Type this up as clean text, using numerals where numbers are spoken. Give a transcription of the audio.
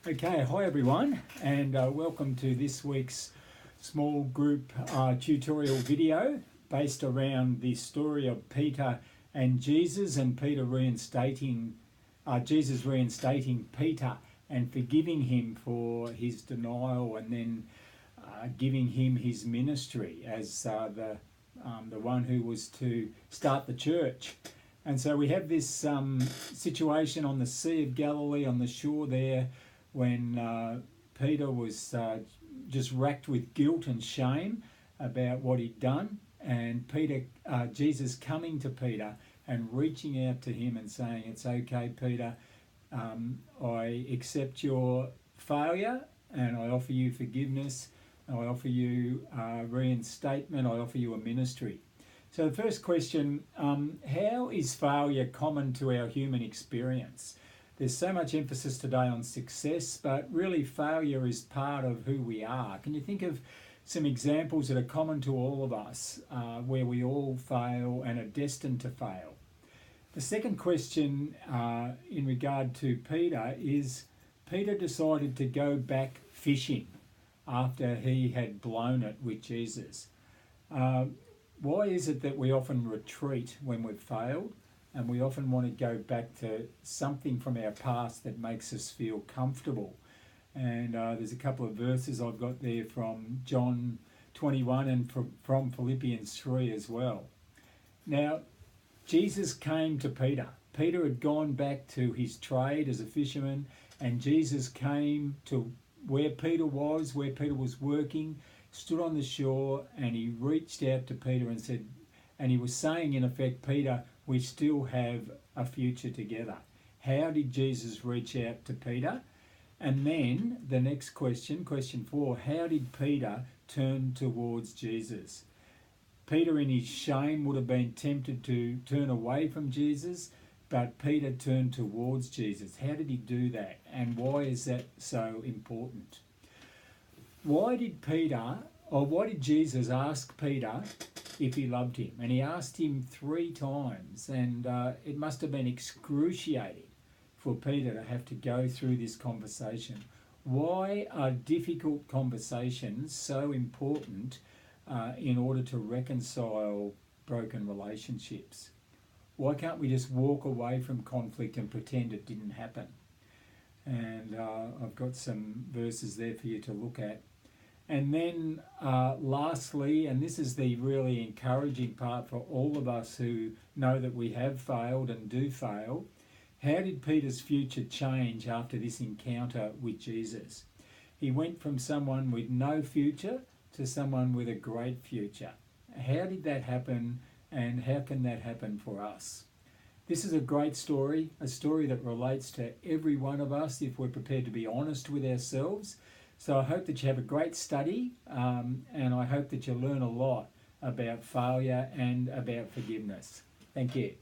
Okay, hi everyone, and welcome to this week's small group tutorial video based around the story of Peter and Jesus, and Jesus reinstating Peter and forgiving him for his denial, and then giving him his ministry as the one who was to start the church. And so we have this situation on the Sea of Galilee, on the shore there, when Peter was just racked with guilt and shame about what he'd done, and Jesus coming to Peter and reaching out to him and saying, "It's okay, Peter, I accept your failure and I offer you forgiveness, I offer you reinstatement, I offer you a ministry." So the first question, how is failure common to our human experience? There's so much emphasis today on success, but really failure is part of who we are. Can you think of some examples that are common to all of us, where we all fail and are destined to fail? The second question in regard to Peter is, Peter decided to go back fishing after he had blown it with Jesus. Why is it that we often retreat when we've failed? And we often want to go back to something from our past that makes us feel comfortable. And there's a couple of verses I've got there from John 21 and from Philippians 3 as well. Now, Jesus came to Peter. Peter had gone back to his trade as a fisherman, and Jesus came to where Peter was working, stood on the shore, and he reached out to Peter and said, and he was saying in effect, "Peter, we still have a future together." How did Jesus reach out to Peter? And then the next question, question 4, how did Peter turn towards Jesus? Peter in his shame would have been tempted to turn away from Jesus, but Peter turned towards Jesus. How did he do that? And why is that so important? Why did Jesus ask Peter if he loved him? And he asked him 3 times, and it must have been excruciating for Peter to have to go through this conversation. Why are difficult conversations so important in order to reconcile broken relationships? Why can't we just walk away from conflict and pretend it didn't happen? And I've got some verses there for you to look at. And then lastly, and this is the really encouraging part for all of us who know that we have failed and do fail, how did Peter's future change after this encounter with Jesus? He went from someone with no future to someone with a great future. How did that happen, and how can that happen for us? This is a great story, a story that relates to every one of us if we're prepared to be honest with ourselves. So I hope that you have a great study, and I hope that you learn a lot about failure and about forgiveness. Thank you.